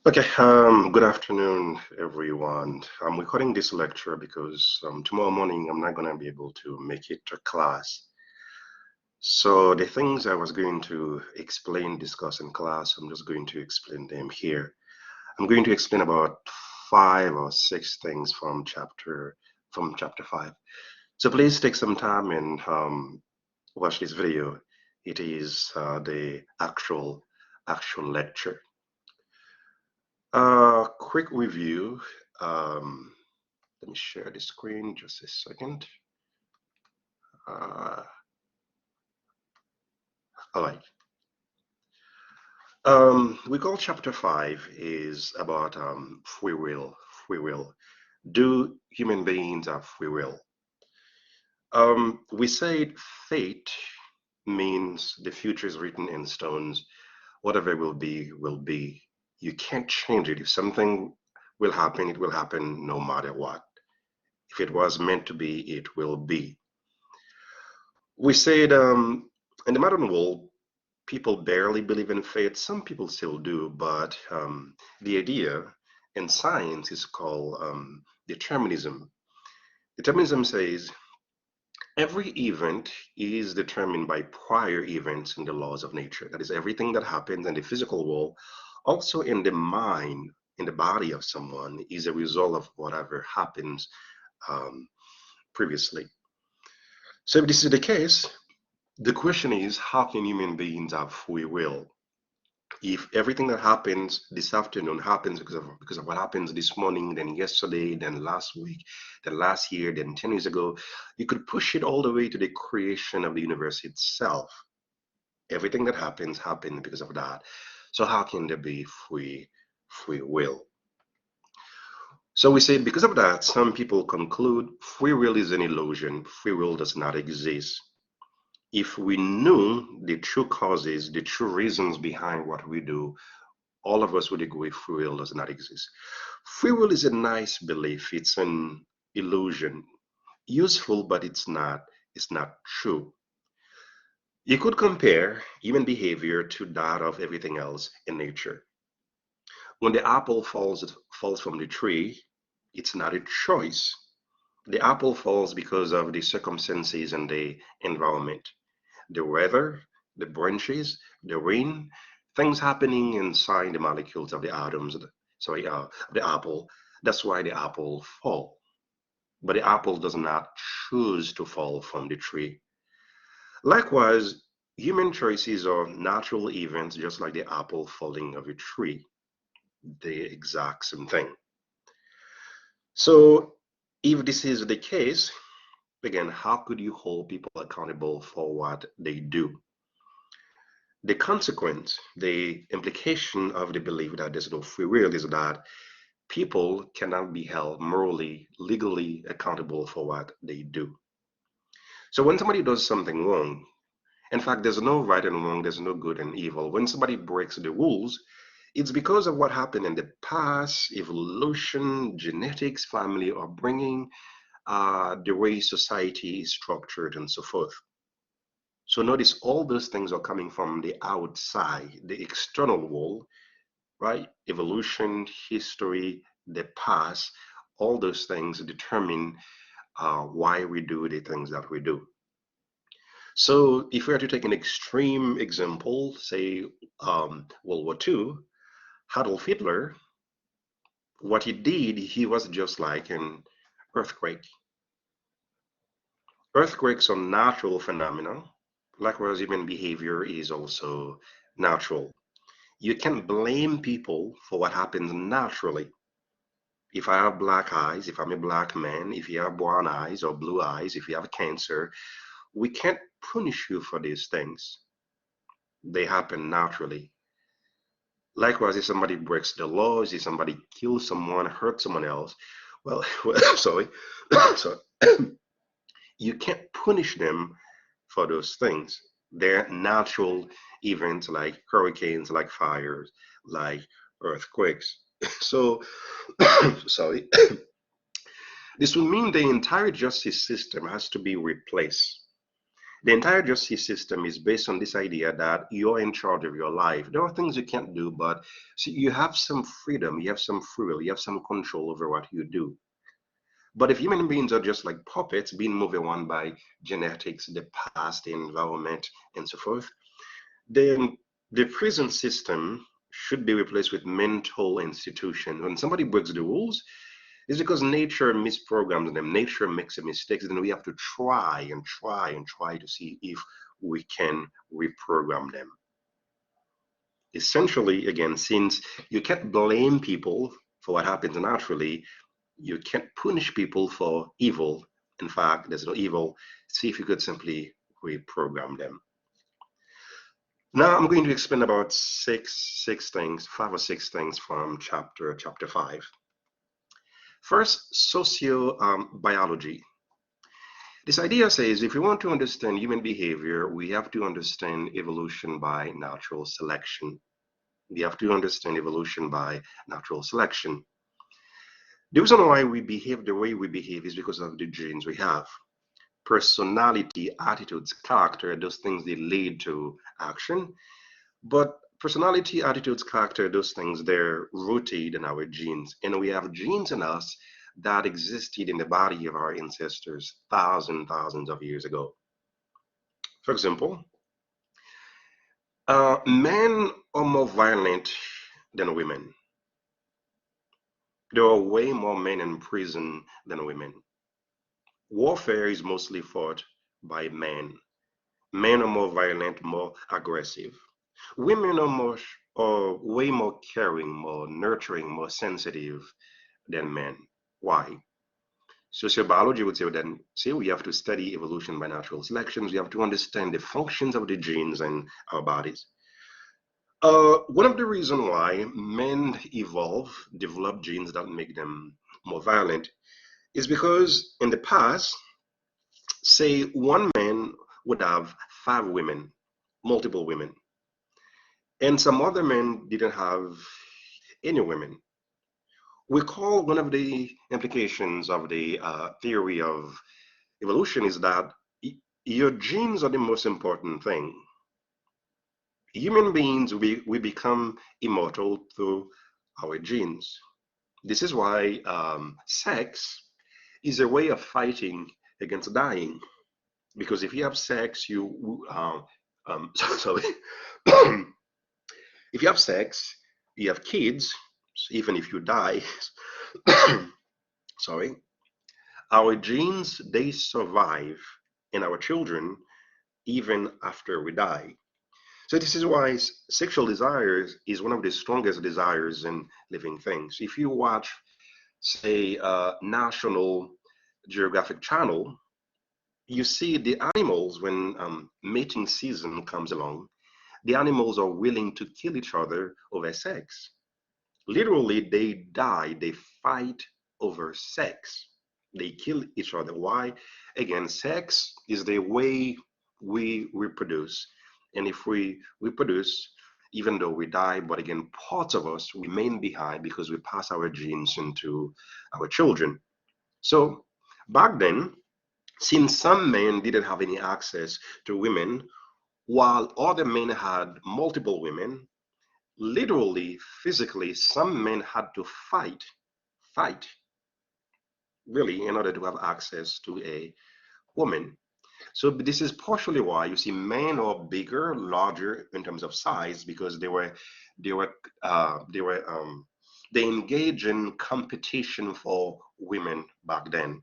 Okay, good afternoon, everyone. I'm recording this lecture because tomorrow morning I'm not going to be able to make it to class. So the things I was going to explain, discuss in class, I'm just going to explain them here. I'm going to explain about 5 or 6 things from chapter 5. So please take some time and watch this video. It is the actual lecture. Quick review. Um, Let me share the screen just a second. Uh, all right. We call chapter 5 is about free will. Free will. Do human beings have free will? We said fate means the future is written in stones. Whatever will be, will be. You can't change it. If something will happen, it will happen no matter what. If it was meant to be, it will be. We said in the modern world, people barely believe in fate. Some people still do, but the idea in science is called determinism. Determinism says every event is determined by prior events in the laws of nature. That is, everything that happens in the physical world, also in the mind, in the body of someone, is a result of whatever happens um, previously. So, if this is the case, the question is how can human beings have free will? If everything that happens this afternoon happens because of what happens this morning, then yesterday, then last week, then last year, then 10 years ago, you could push it all the way to the creation of the universe itself. Everything that happens happened because of that. So how can there be free will? So we say because of that, some people conclude free will is an illusion. Free will does not exist. If we knew the true causes, the true reasons behind what we do, all of us would agree free will does not exist. Free will is a nice belief. It's an illusion. Useful, but it's not true. You could compare human behavior to that of everything else in nature. When the apple falls from the tree, it's not a choice. The apple falls because of the circumstances and the environment, the weather, the branches, the rain, things happening inside the molecules of the atoms, the apple. That's why the apple fall. But the apple does not choose to fall from the tree. Likewise, human choices are natural events, just like the apple falling of a tree, the exact same thing. So, if this is the case, again, how could you hold people accountable for what they do? The consequence, the implication of the belief that there's no free will is that people cannot be held morally, legally accountable for what they do. So when somebody does something wrong, in fact, there's no right and wrong, there's no good and evil. When somebody breaks the rules, it's because of what happened in the past, evolution, genetics, family upbringing, the way society is structured, and so forth. So notice all those things are coming from the outside, the external world, right? Evolution, history, the past, all those things determine why we do the things that we do. So if we are to take an extreme example, say World War II, Adolf Hitler, what he did, he was just like an earthquake. Earthquakes are natural phenomena. Likewise, human behavior is also natural. You can blame people for what happens naturally. If I have black eyes, if I'm a black man, if you have brown eyes or blue eyes, if you have cancer, we can't punish you for these things. They happen naturally. Likewise, if somebody breaks the laws, if somebody kills someone, hurts someone else, well, sorry, so you can't punish them for those things. They're natural events like hurricanes, like fires, like earthquakes. So, sorry, this will mean the entire justice system has to be replaced. The entire justice system is based on this idea that you're in charge of your life. There are things you can't do, but see, you have some freedom, you have some free will, you have some control over what you do. But if human beings are just like puppets being moved around by genetics, the past, the environment, and so forth, then the prison system should be replaced with mental institution. When somebody breaks the rules, it's because nature misprograms them. Nature makes a mistake. Then we have to try and try and try to see if we can reprogram them. Essentially, again, since you can't blame people for what happens naturally, you can't punish people for evil. In fact, there's no evil. See if you could simply reprogram them. Now I'm going to explain about six things, 5 or 6 things from chapter 5. First, sociobiology. This idea says if we want to understand human behavior, we have to understand evolution by natural selection. We have to understand evolution by natural selection. The reason why we behave the way we behave is because of the genes we have. Personality, attitudes, character, those things they lead to action. But personality, attitudes, character, those things, they're rooted in our genes. And we have genes in us that existed in the body of our ancestors thousands of years ago. For example, men are more violent than women. There are way more men in prison than women. Warfare is mostly fought by men. Men are more violent, more aggressive. Women are way more caring, more nurturing, more sensitive than men. Why? Sociobiology would say then, see, we have to study evolution by natural selections. We have to understand the functions of the genes in our bodies. One of the reasons why men develop genes that make them more violent, is because in the past, say one man would have 5 women, multiple women, and some other men didn't have any women. We call one of the implications of the theory of evolution is that your genes are the most important thing. Human beings, we become immortal through our genes. This is why sex is a way of fighting against dying. Because if you have sex, sorry, if you have sex, you have kids, even if you die, sorry, our genes, they survive in our children even after we die. So this is why sexual desires is one of the strongest desires in living things. If you watch, say, National Geographic Channel, you see the animals when mating season comes along, the animals are willing to kill each other over sex. Literally, they die, they fight over sex. They kill each other. Why? Again, sex is the way we reproduce. And if we reproduce, even though we die, but again, parts of us remain behind because we pass our genes into our children. So back then, since some men didn't have any access to women, while other men had multiple women, literally, physically, some men had to fight, really, in order to have access to a woman. So this is partially why you see men are bigger, larger in terms of size because they were they engage in competition for women back then.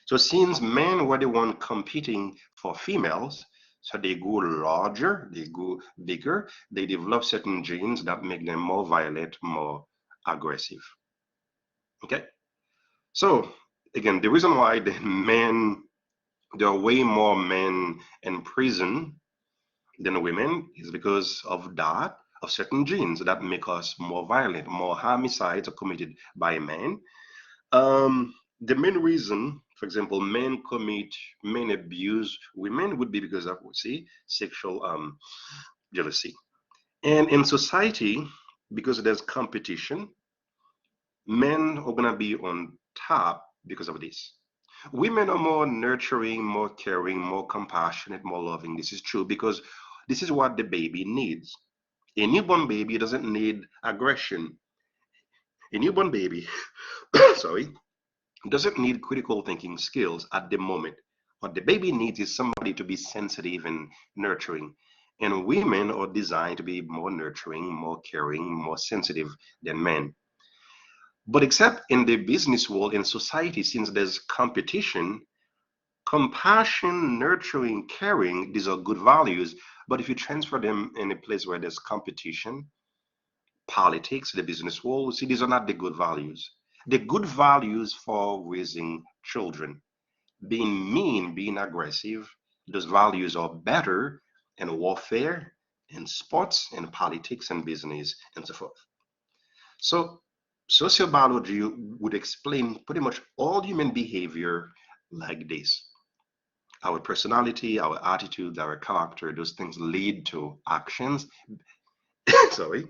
So since men were the one competing for females, so they go larger, they go bigger, they develop certain genes that make them more violent, more aggressive. Okay? So again, the reason why there are way more men in prison than women is because of that, of certain genes that make us more violent, more homicides are committed by men. The main reason, for example, men abuse women would be because of, see, sexual jealousy. And in society, because there's competition, men are gonna be on top because of this. Women are more nurturing, more caring, more compassionate, more loving. This is true because this is what the baby needs. A newborn baby doesn't need aggression. A newborn baby, sorry, doesn't need critical thinking skills at the moment. What the baby needs is somebody to be sensitive and nurturing. And women are designed to be more nurturing, more caring, more sensitive than men. But except in the business world and society, since there's competition, compassion, nurturing, caring, these are good values. But if you transfer them in a place where there's competition, politics, the business world, see, these are not the good values. The good values for raising children. Being mean, being aggressive, those values are better in warfare, in sports, in politics, and business, and so forth. So, sociobiology would explain pretty much all human behavior like this. Our personality, our attitudes, our character, those things lead to actions, sorry,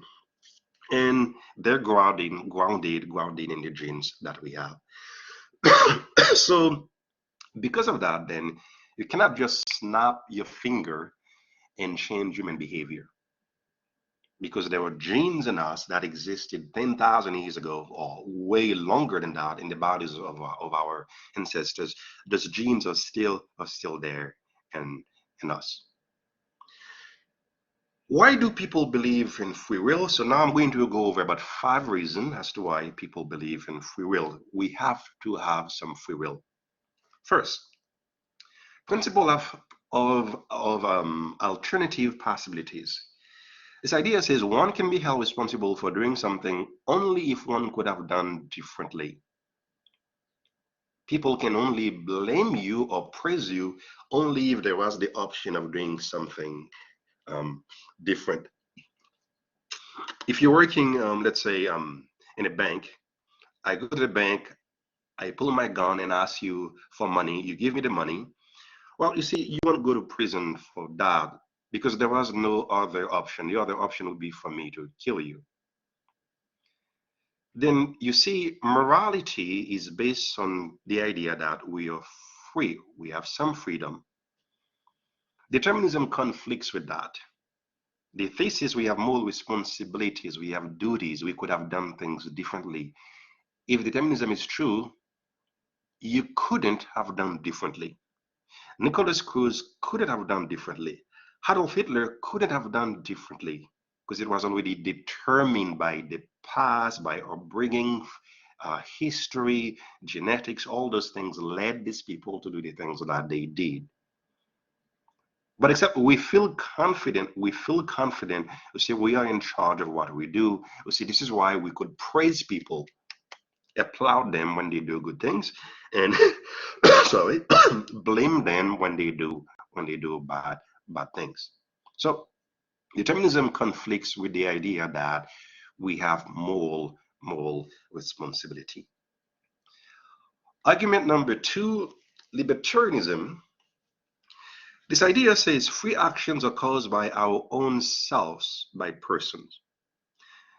and they're grounded in the genes that we have. So, because of that, then you cannot just snap your finger and change human behavior because there were genes in us that existed 10,000 years ago or way longer than that in the bodies of our ancestors. Those genes are still there and in us. Why do people believe in free will? So now I'm going to go over about 5 reasons as to why people believe in free will. We have to have some free will. First, principle of alternative possibilities. This idea says one can be held responsible for doing something only if one could have done differently. People can only blame you or praise you only if there was the option of doing something um, different. If you're working, let's say, in a bank, I go to the bank, I pull my gun and ask you for money. You give me the money. Well, you see, you won't go to prison for that because there was no other option. The other option would be for me to kill you. Then you see, morality is based on the idea that we are free, we have some freedom. Determinism conflicts with that. The thesis we have more responsibilities, we have duties, we could have done things differently. If determinism is true, you couldn't have done differently. Nicholas Cruz couldn't have done differently. Adolf Hitler couldn't have done differently because it was already determined by the past, by upbringing, history, genetics, all those things led these people to do the things that they did. But except we feel confident, we say we are in charge of what we do. We see this is why we could praise people, applaud them when they do good things, and sorry, blame them when they do bad things. So determinism conflicts with the idea that we have moral responsibility. Argument number two, libertarianism. This idea says free actions are caused by our own selves, by persons.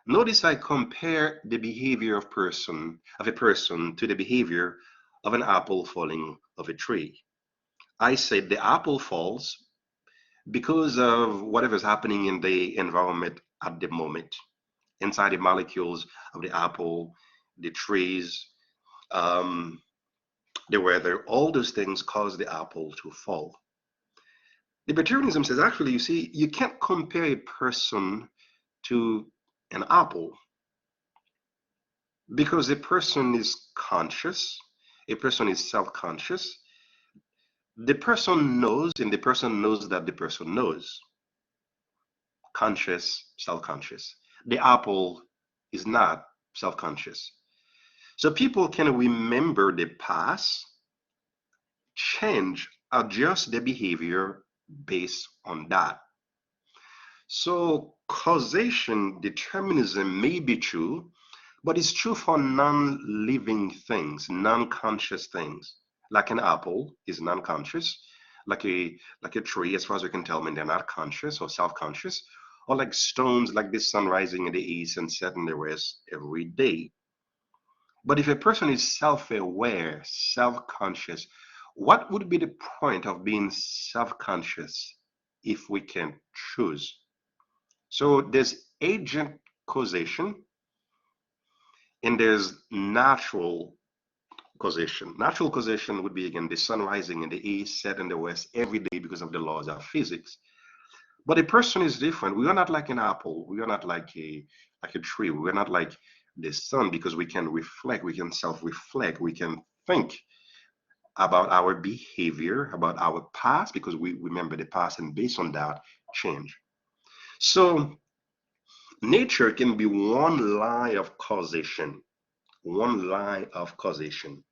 Notice I compare the behavior of a person to the behavior of an apple falling of a tree. I said the apple falls because of whatever's happening in the environment at the moment, inside the molecules of the apple, the trees, um, the weather, all those things cause the apple to fall. Libertarianism says actually, you see, you can't compare a person to an apple because a person is conscious, a person is self conscious. The person knows, and the person knows that the person knows. Conscious, self conscious. The apple is not self conscious. So people can remember the past, change, adjust their behavior based on that. So causation determinism may be true, but it's true for non-living things, non-conscious things. Like an apple is non-conscious, like a tree, as far as we can tell, when they're not conscious or self-conscious, or like stones, like the sun rising in the east and setting in the west every day. But if a person is self-aware, self-conscious, what would be the point of being self-conscious if we can choose? So there's agent causation and there's natural causation. Natural causation would be, again, the sun rising in the east, set in the west every day because of the laws of physics. But a person is different. We are not like an apple. We are not like a tree. We are not like the sun because we can reflect, we can self-reflect, we can think about our behavior, about our past, because we remember the past, and based on that, change. So nature can be one line of causation, one line of causation.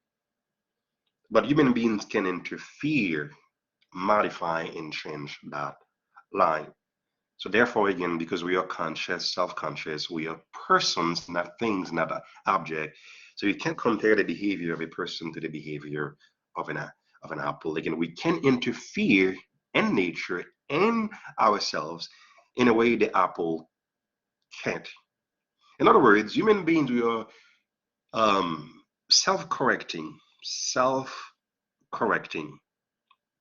But human beings can interfere, modify, and change that line. So therefore, again, because we are conscious, self-conscious, we are persons, not things, not an object. So you can't compare the behavior of a person to the behavior of an apple. Again, we can interfere in nature and ourselves in a way the apple can't. In other words, human beings, we are self-correcting, self-correcting.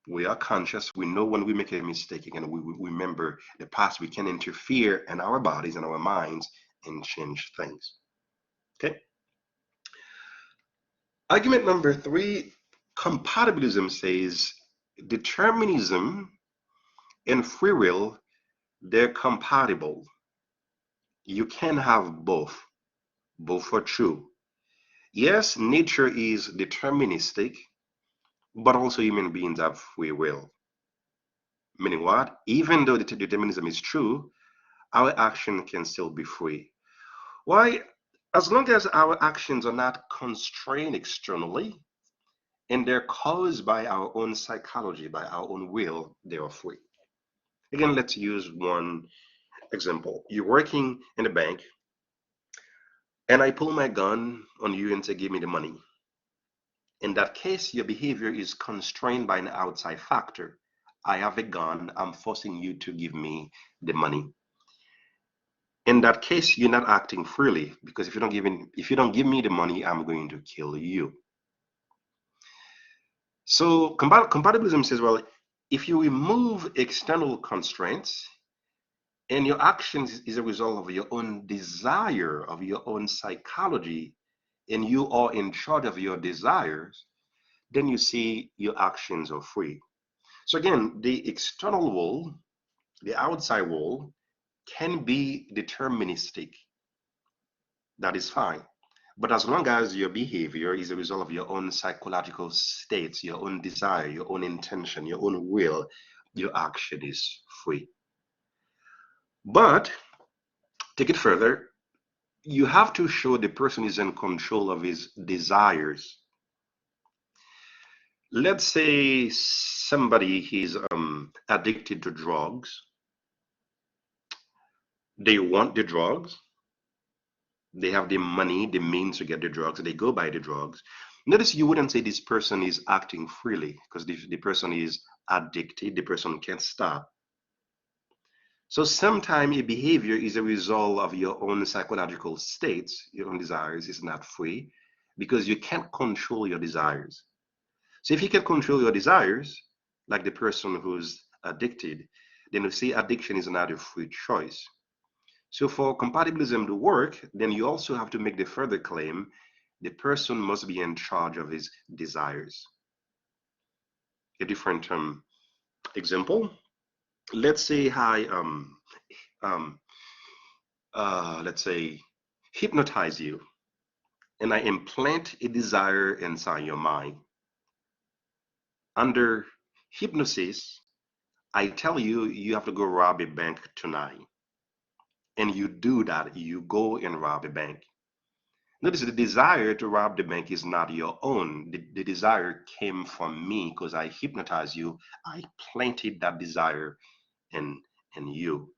We are conscious. We know when we make a mistake. Again, we remember the past. We can interfere in our bodies and our minds and change things. Okay. Argument number 3, compatibilism says determinism and free will, they're compatible. You can have both. Both are true. Yes, nature is deterministic, but also human beings have free will. Meaning what? Even though the determinism is true, our action can still be free. Why? As long as our actions are not constrained externally and they're caused by our own psychology, by our own will, they are free. Again, let's use one example. You're working in a bank and I pull my gun on you and say, give me the money. In that case, your behavior is constrained by an outside factor. I have a gun, I'm forcing you to give me the money. In that case, you're not acting freely because if you don't give me the money, I'm going to kill you. So compatibilism says, well, if you remove external constraints and your actions is a result of your own desire, of your own psychology, and you are in charge of your desires, then you see your actions are free. So again, the external world, the outside world, can be deterministic. That is fine. But as long as your behavior is a result of your own psychological states, your own desire, your own intention, your own will, your action is free. But take it further, you have to show the person is in control of his desires. Let's say somebody is addicted to drugs. They want the drugs. They have the money, the means to get the drugs. They go buy the drugs. Notice you wouldn't say this person is acting freely because the person is addicted. The person can't stop. So sometimes a behavior is a result of your own psychological states, your own desires is not free because you can't control your desires. So if you can control your desires, like the person who's addicted, then you see addiction is not a free choice. So for compatibilism to work, then you also have to make the further claim the person must be in charge of his desires. A different example, let's say um, let's say hypnotize you and I implant a desire inside your mind. Under hypnosis, I tell you, you have to go rob a bank tonight. And you do that, you go and rob a bank. Notice the desire to rob the bank is not your own. The desire came from me because I hypnotized you. I planted that desire in you.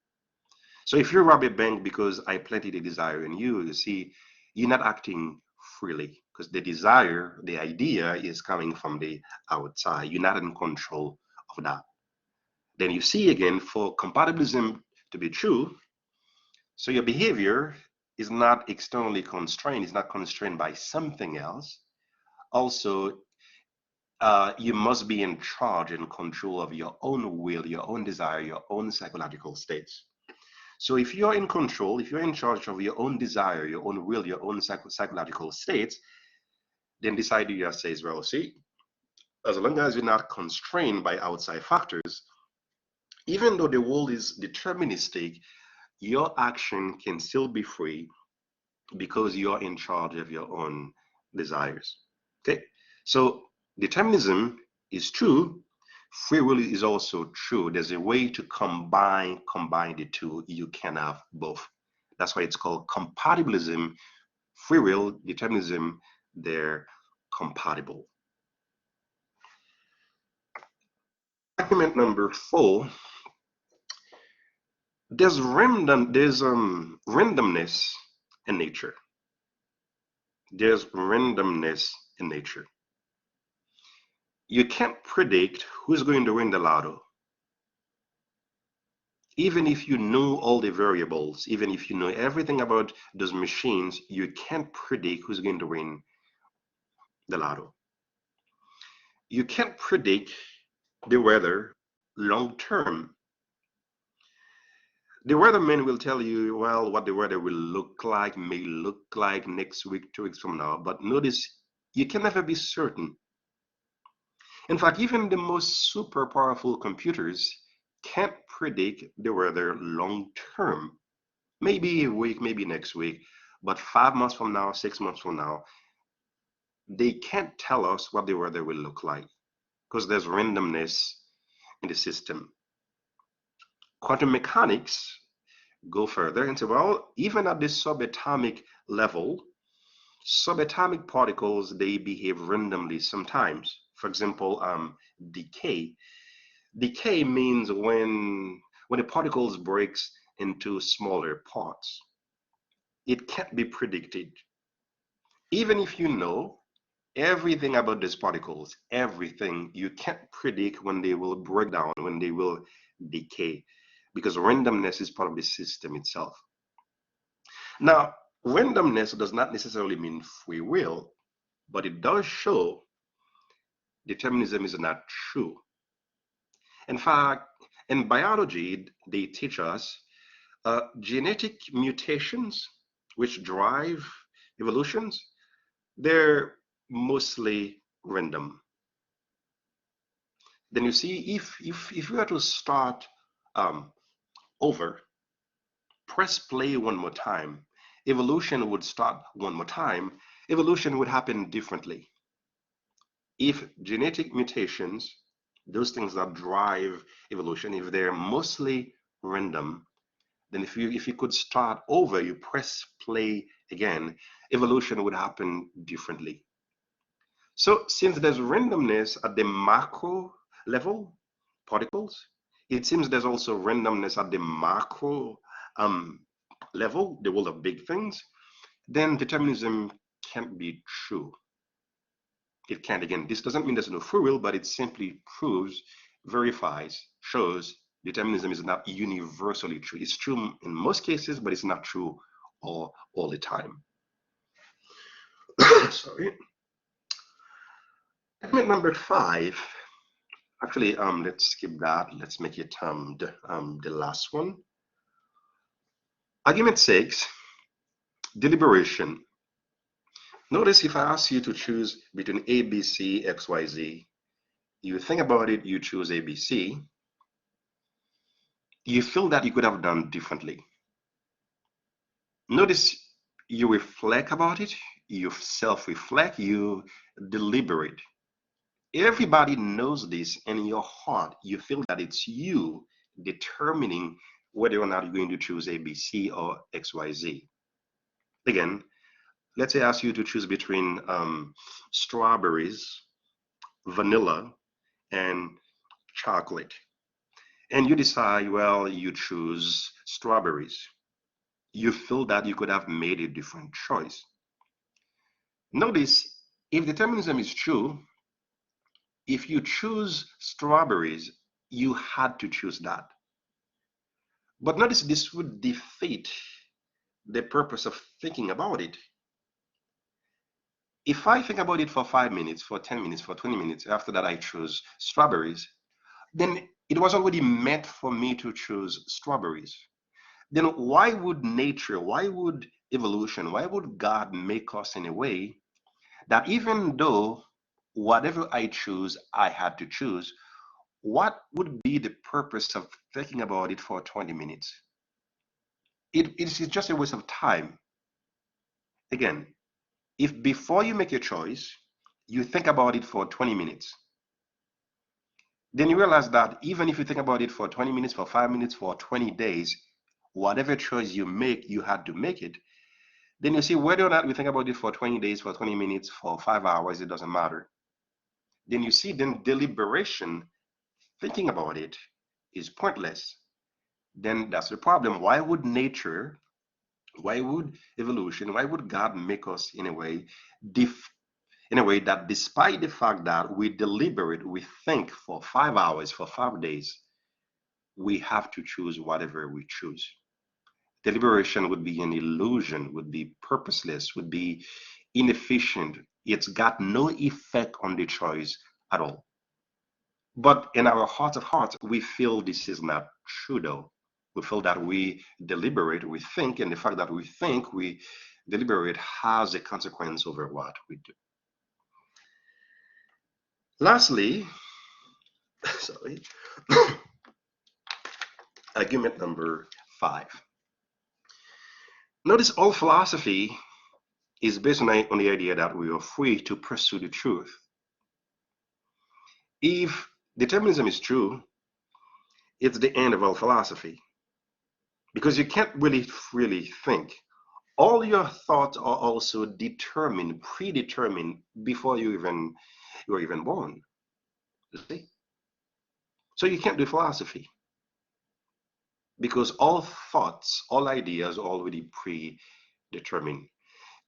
So if you rob a bank because I planted a desire in you, you see, you're not acting freely because the desire, the idea is coming from the outside. You're not in control of that. Then you see again, for compatibilism to be true, so your behavior is not externally constrained, is not constrained by something else. Also, you must be in charge and control of your own will, your own desire, your own psychological states. So if you're in control, if you're in charge of your own desire, your own will, your own psychological states, then this idea says, well, see, as long as you're not constrained by outside factors, even though the world is deterministic, your action can still be free because you're in charge of your own desires. Okay, so determinism is true. Free will is also true. There's a way to combine the two. You can have both. That's why it's called compatibilism. Free will, determinism, they're compatible. Argument number 4. There's randomness in nature. There's randomness in nature. You can't predict who's going to win the lotto. Even if you know all the variables, even if you know everything about those machines, you can't predict who's going to win the lotto. You can't predict the weather long term. The weatherman will tell you, well, what the weather will look like, may look like next week, 2 weeks from now. But notice, you can never be certain. In fact, even the most super powerful computers can't predict the weather long term. Maybe a week, maybe next week, but 5 months from now, 6 months from now, they can't tell us what the weather will look like because there's randomness in the system. Quantum mechanics go further and say, well, even at the subatomic level, subatomic particles, they behave randomly sometimes. For example, decay. Decay means when the particles breaks into smaller parts. It can't be predicted. Even if you know everything about these particles, everything, you can't predict when they will break down, when they will decay, because randomness is part of the system itself. Now, randomness does not necessarily mean free will, but it does show determinism is not true. In fact, in biology, they teach us genetic mutations, which drive evolutions, they're mostly random. Then you see, if you were to start over, press play one more time, evolution would start one more time, evolution would happen differently. If genetic mutations, those things that drive evolution, if they're mostly random, then if you could start over, you press play again, evolution would happen differently. So since there's randomness at the macro level, particles, it seems there's also randomness at the macro level, the world of big things, then determinism can't be true. It can't. Again, this doesn't mean there's no free will, but it simply proves, verifies, shows determinism is not universally true. It's true in most cases, but it's not true all the time. Sorry. Argument number 5. Actually, let's skip that. Let's make it the last one. Argument 6, deliberation. Notice if I ask you to choose between A, B, C, X, Y, Z, you think about it, you choose A, B, C, you feel that you could have done differently. Notice you reflect about it, you self-reflect, you deliberate. Everybody knows this, and in your heart, you feel that it's you determining whether or not you're going to choose A, B, C, or X, Y, Z. Again, let's say I ask you to choose between strawberries, vanilla, and chocolate. And you decide, well, you choose strawberries. You feel that you could have made a different choice. Notice, if determinism is true, if you choose strawberries, you had to choose that. But notice this would defeat the purpose of thinking about it. If I think about it for 5 minutes, for 10 minutes, for 20 minutes, after that I choose strawberries, then it was already meant for me to choose strawberries. Then why would nature, why would evolution, why would God make us in a way that even though whatever I choose, I had to choose, what would be the purpose of thinking about it for 20 minutes? It is just a waste of time. Again, if before you make your choice, you think about it for 20 minutes, then you realize that even if you think about it for 20 minutes, for 5 minutes, for 20 days, whatever choice you make, you had to make it. Then you see whether or not we think about it for 20 days, for 20 minutes, for 5 hours, it doesn't matter. Then you see, then deliberation, thinking about it, is pointless. Then that's the problem. Why would nature, why would evolution, why would God make us in a way, in a way that despite the fact that we deliberate, we think for 5 hours, for 5 days, we have to choose whatever we choose. Deliberation would be an illusion, would be purposeless, would be inefficient. It's got no effect on the choice at all. But in our heart of hearts, we feel this is not true, though. We feel that we deliberate, we think, and the fact that we think, we deliberate has a consequence over what we do. Lastly, sorry, argument number 5. Notice all philosophy is based on the idea that we are free to pursue the truth. If determinism is true, it's the end of all philosophy because you can't really think. All your thoughts are also determined, predetermined before you're even born. You see? So you can't do philosophy because all thoughts, all ideas are already predetermined.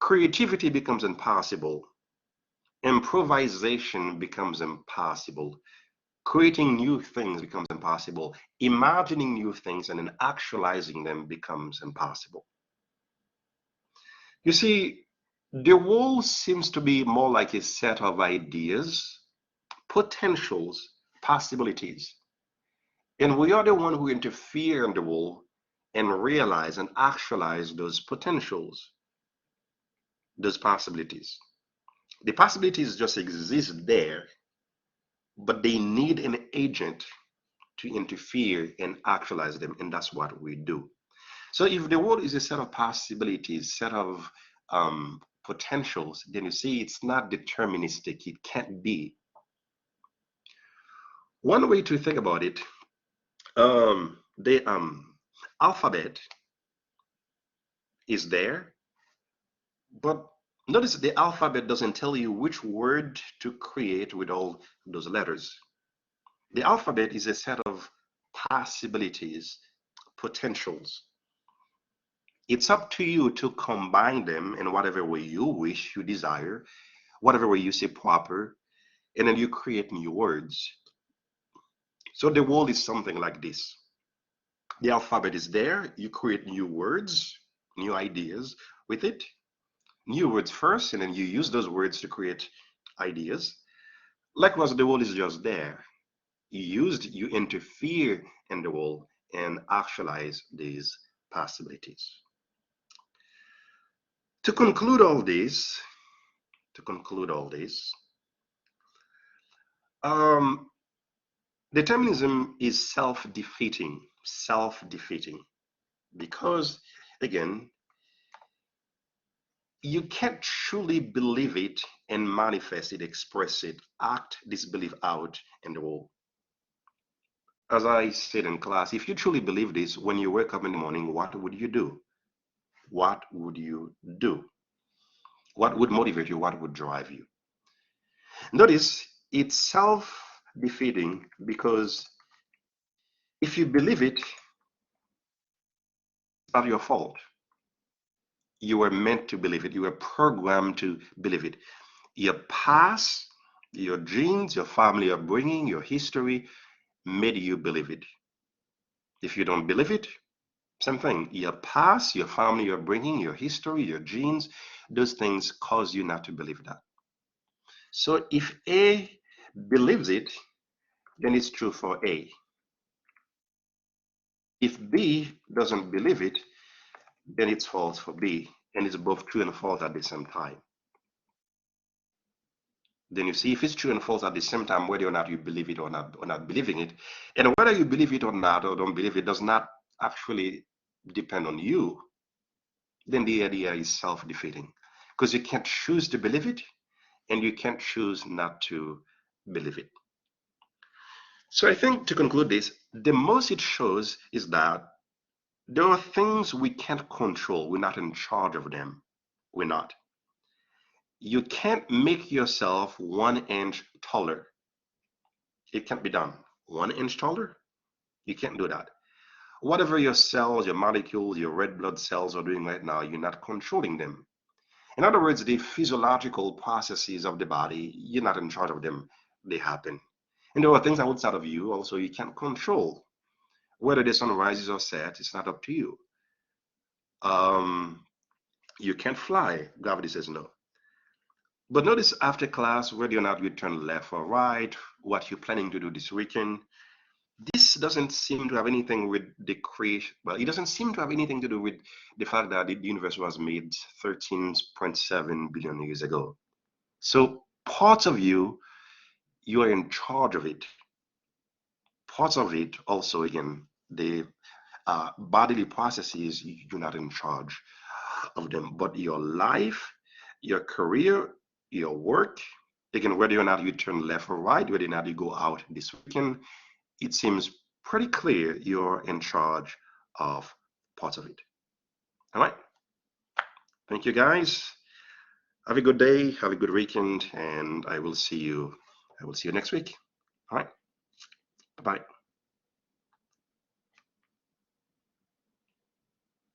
Creativity becomes impossible. Improvisation becomes impossible. Creating new things becomes impossible. Imagining new things and then actualizing them becomes impossible. You see, the world seems to be more like a set of ideas, potentials, possibilities. And we are the one who interfere in the world and realize and actualize those potentials, those possibilities. The possibilities just exist there, but they need an agent to interfere and actualize them, and that's what we do. So if the world is a set of possibilities, set of potentials, then you see it's not deterministic. It can't be. One way to think about it, the alphabet is there, but notice the alphabet doesn't tell you which word to create with all those letters. The alphabet is a set of possibilities, potentials. It's up to you to combine them in whatever way you wish, you desire, whatever way you see proper, and then you create new words. So the world is something like this. The alphabet is there, you create new words, new ideas with it, new words first, and then you use those words to create ideas. Likewise, the world is just there. You interfere in the world and actualize these possibilities. To conclude all this, to conclude all this, um, determinism is self-defeating, because again, you can't truly believe it and manifest it, express it, act this belief out in the world. As I said in class, if you truly believe this, when you wake up in the morning, what would you do? What would you do? What would motivate you? What would drive you? Notice it's self-defeating because if you believe it, it's not your fault. You were meant to believe it. You were programmed to believe it. Your past, your genes, your family upbringing, your history made you believe it. If you don't believe it, Same thing. Your past, your family, your bringing, your history, your genes, those things cause you not to believe that. So if A believes it, then it's true for A. If B doesn't believe it, then it's false for B, and it's both true and false at the same time. Then you see if it's true and false at the same time, whether or not you believe it or not believing it, and whether you believe it or not or don't believe it does not actually depend on you. Then the idea is self-defeating because you can't choose to believe it and you can't choose not to believe it. So I think to conclude this, the most it shows is that there are things we can't control. We're not in charge of them. We're not. You can't make yourself 1 inch taller. It can't be done. 1 inch taller? You can't do that. Whatever your cells, your molecules, your red blood cells are doing right now, you're not controlling them. In other words, the physiological processes of the body, you're not in charge of them. They happen. And there are things outside of you also you can't control. Whether the sun rises or sets, it's not up to you. Um, you can't fly. Gravity says no. But notice after class, whether or not you turn left or right, what you're planning to do this weekend, this doesn't seem to have anything with the creation. Well, it doesn't seem to have anything to do with the fact that the universe was made 13.7 billion years ago. So parts of you, you are in charge of it. Parts of it also, again, the bodily processes, you're not in charge of them. But your life, your career, your work, again, whether or not you turn left or right, whether or not you go out this weekend, it seems pretty clear you're in charge of parts of it. All right. Thank you, guys. Have a good day. Have a good weekend, and I will see you. I will see you next week. All right. Bye bye.